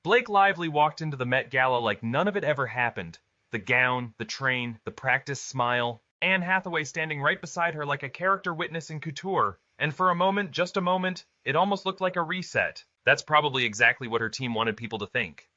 Blake Lively walked into the Met Gala like none of it ever happened. The gown, the train, the practiced smile. Anne Hathaway standing right beside her like a character witness in couture. And for a moment, just a moment, it almost looked like a reset. That's probably exactly what her team wanted people to think.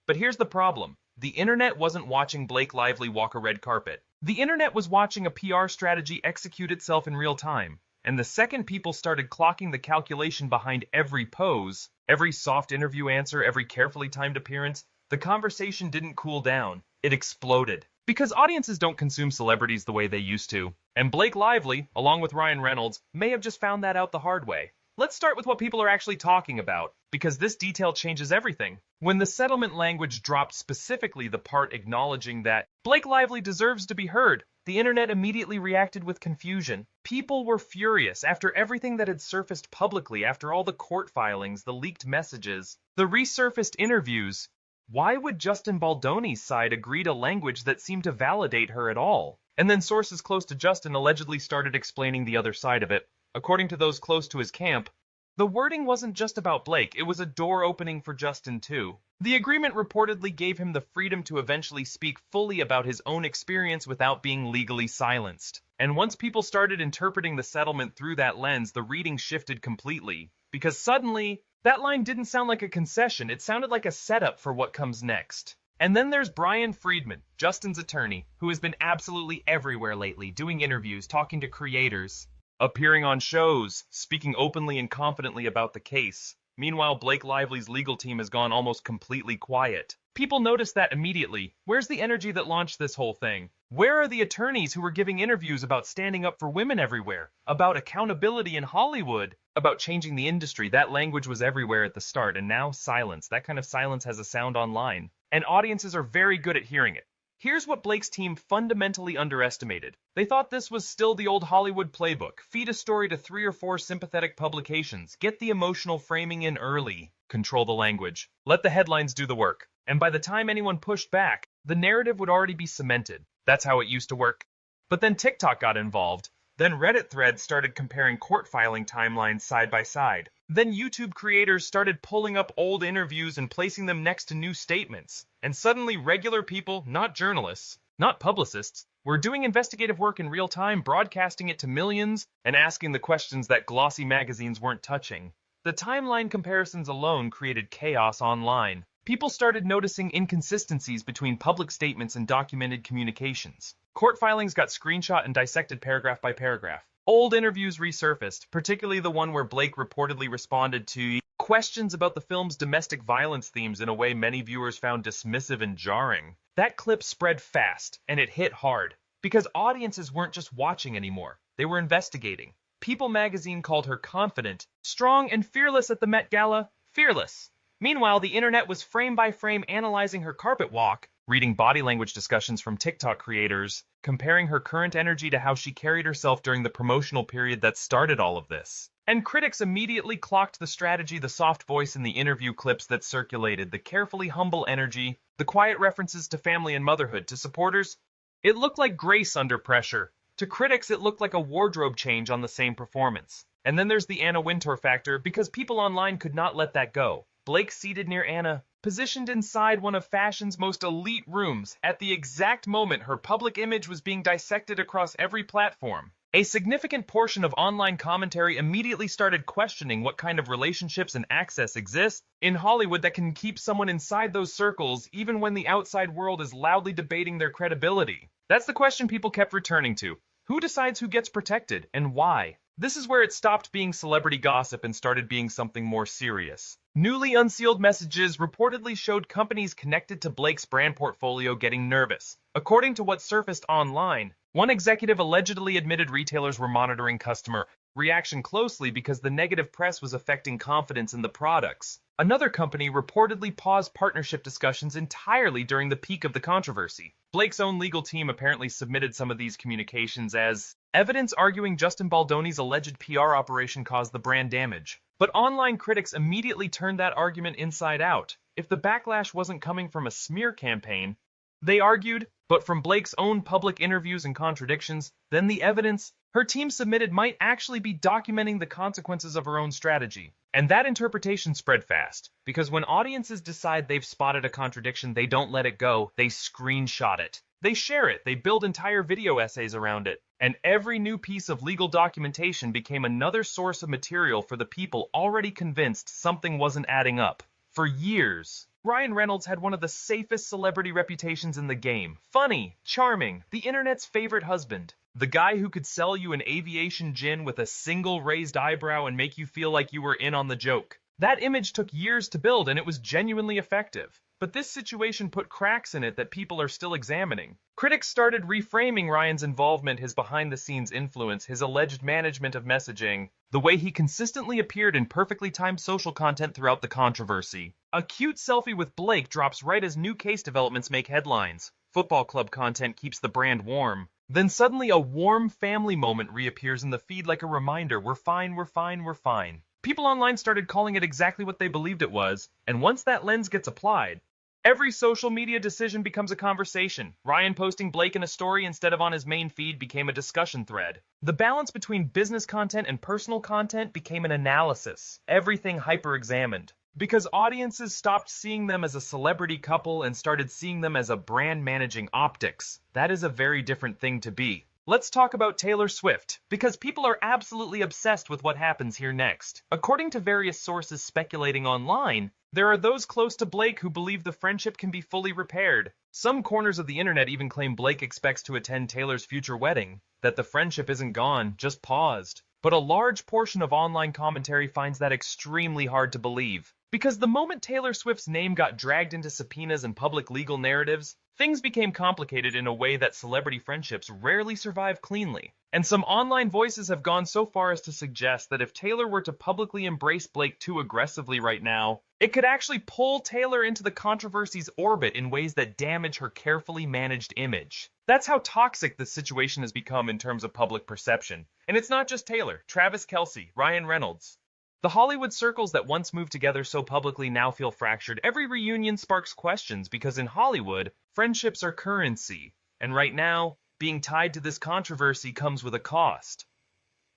But here's the problem. The internet wasn't watching Blake Lively walk a red carpet. The internet was watching a PR strategy execute itself in real time. And the second people started clocking the calculation behind every pose, every soft interview answer, every carefully timed appearance, the conversation didn't cool down. It exploded. Because audiences don't consume celebrities the way they used to. And Blake Lively, along with Ryan Reynolds, may have just found that out the hard way. Let's start with what people are actually talking about, because this detail changes everything. When the settlement language dropped specifically the part acknowledging that Blake Lively deserves to be heard, the internet immediately reacted with confusion. People were furious after everything that had surfaced publicly, after all the court filings, the leaked messages, the resurfaced interviews. Why would Justin Baldoni's side agree to language that seemed to validate her at all? And then sources close to Justin allegedly started explaining the other side of it. According to those close to his camp, the wording wasn't just about Blake, it was a door opening for Justin too. The agreement reportedly gave him the freedom to eventually speak fully about his own experience without being legally silenced. And once people started interpreting the settlement through that lens, the reading shifted completely. Because suddenly, that line didn't sound like a concession, it sounded like a setup for what comes next. And then there's Brian Friedman, Justin's attorney, who has been absolutely everywhere lately, doing interviews, talking to creators, appearing on shows, speaking openly and confidently about the case. Meanwhile, Blake Lively's legal team has gone almost completely quiet. People noticed that immediately. Where's the energy that launched this whole thing? Where are the attorneys who were giving interviews about standing up for women everywhere? About accountability in Hollywood? About changing the industry? That language was everywhere at the start, and now silence. That kind of silence has a sound online. And audiences are very good at hearing it. Here's what Blake's team fundamentally underestimated. They thought this was still the old Hollywood playbook. Feed a story to 3 or 4 sympathetic publications. Get the emotional framing in early. Control the language. Let the headlines do the work. And by the time anyone pushed back, the narrative would already be cemented. That's how it used to work. But then TikTok got involved. Then Reddit threads started comparing court filing timelines side by side. Then YouTube creators started pulling up old interviews and placing them next to new statements. And suddenly regular people, not journalists, not publicists, were doing investigative work in real time, broadcasting it to millions, and asking the questions that glossy magazines weren't touching. The timeline comparisons alone created chaos online. People started noticing inconsistencies between public statements and documented communications. Court filings got screenshot and dissected paragraph by paragraph. Old interviews resurfaced, particularly the one where Blake reportedly responded to questions about the film's domestic violence themes in a way many viewers found dismissive and jarring. That clip spread fast, and it hit hard, because audiences weren't just watching anymore, they were investigating. People magazine called her confident, strong, and fearless at the Met Gala. Fearless. Meanwhile, the internet was frame by frame analyzing her carpet walk, reading body language discussions from TikTok creators, comparing her current energy to how she carried herself during the promotional period that started all of this. And critics immediately clocked the strategy, the soft voice in the interview clips that circulated, the carefully humble energy, the quiet references to family and motherhood. To supporters, it looked like grace under pressure. To critics, it looked like a wardrobe change on the same performance. And then there's the Anna Wintour factor, because people online could not let that go. Blake seated near Anna, positioned inside one of fashion's most elite rooms, at the exact moment her public image was being dissected across every platform. A significant portion of online commentary immediately started questioning what kind of relationships and access exist in Hollywood that can keep someone inside those circles even when the outside world is loudly debating their credibility. That's the question people kept returning to. Who decides who gets protected, and why? This is where it stopped being celebrity gossip and started being something more serious. Newly unsealed messages reportedly showed companies connected to Blake's brand portfolio getting nervous. According to what surfaced online, one executive allegedly admitted retailers were monitoring customer reaction closely because the negative press was affecting confidence in the products. Another company reportedly paused partnership discussions entirely during the peak of the controversy. Blake's own legal team apparently submitted some of these communications as evidence arguing Justin Baldoni's alleged PR operation caused the brand damage. But online critics immediately turned that argument inside out. If the backlash wasn't coming from a smear campaign, they argued, but from Blake's own public interviews and contradictions, then the evidence her team submitted might actually be documenting the consequences of her own strategy. And that interpretation spread fast, because when audiences decide they've spotted a contradiction, they don't let it go, they screenshot it. They share it, they build entire video essays around it, and every new piece of legal documentation became another source of material for the people already convinced something wasn't adding up. For years, Ryan Reynolds had one of the safest celebrity reputations in the game. Funny, charming, the internet's favorite husband. The guy who could sell you an aviation gin with a single raised eyebrow and make you feel like you were in on the joke. That image took years to build and it was genuinely effective. But this situation put cracks in it that people are still examining. Critics started reframing Ryan's involvement, his behind-the-scenes influence, his alleged management of messaging, the way he consistently appeared in perfectly timed social content throughout the controversy. A cute selfie with Blake drops right as new case developments make headlines. Football club content keeps the brand warm. Then suddenly a warm family moment reappears in the feed like a reminder, we're fine, we're fine, we're fine. People online started calling it exactly what they believed it was, and once that lens gets applied, every social media decision becomes a conversation. Ryan posting Blake in a story instead of on his main feed became a discussion thread. The balance between business content and personal content became an analysis, everything hyper-examined. Because audiences stopped seeing them as a celebrity couple and started seeing them as a brand managing optics. That is a very different thing to be. Let's talk about Taylor Swift, because people are absolutely obsessed with what happens here next. According to various sources speculating online, there are those close to Blake who believe the friendship can be fully repaired. Some corners of the internet even claim Blake expects to attend Taylor's future wedding, that the friendship isn't gone, just paused. But a large portion of online commentary finds that extremely hard to believe. Because the moment Taylor Swift's name got dragged into subpoenas and public legal narratives, things became complicated in a way that celebrity friendships rarely survive cleanly. And some online voices have gone so far as to suggest that if Taylor were to publicly embrace Blake too aggressively right now, it could actually pull Taylor into the controversy's orbit in ways that damage her carefully managed image. That's how toxic this situation has become in terms of public perception. And it's not just Taylor, Travis Kelce, Ryan Reynolds. The Hollywood circles that once moved together so publicly now feel fractured. Every reunion sparks questions because in Hollywood, friendships are currency. And right now, being tied to this controversy comes with a cost.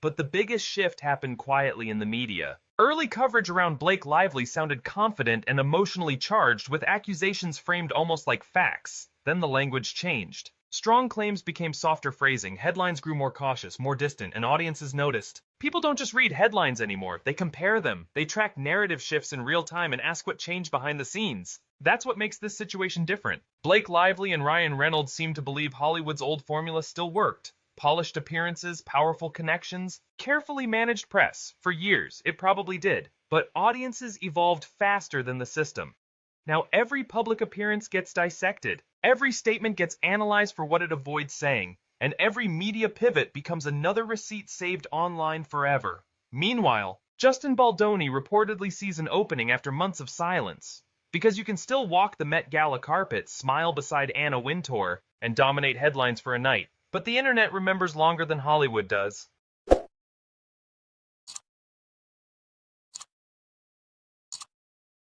But the biggest shift happened quietly in the media. Early coverage around Blake Lively sounded confident and emotionally charged, with accusations framed almost like facts. Then the language changed. Strong claims became softer phrasing, headlines grew more cautious, more distant, and audiences noticed. People don't just read headlines anymore, they compare them. They track narrative shifts in real time and ask what changed behind the scenes. That's what makes this situation different. Blake Lively and Ryan Reynolds seem to believe Hollywood's old formula still worked. Polished appearances, powerful connections, carefully managed press. For years, it probably did. But audiences evolved faster than the system. Now every public appearance gets dissected. Every statement gets analyzed for what it avoids saying. And every media pivot becomes another receipt saved online forever. Meanwhile, Justin Baldoni reportedly sees an opening after months of silence. Because you can still walk the Met Gala carpet, smile beside Anna Wintour, and dominate headlines for a night. But the internet remembers longer than Hollywood does.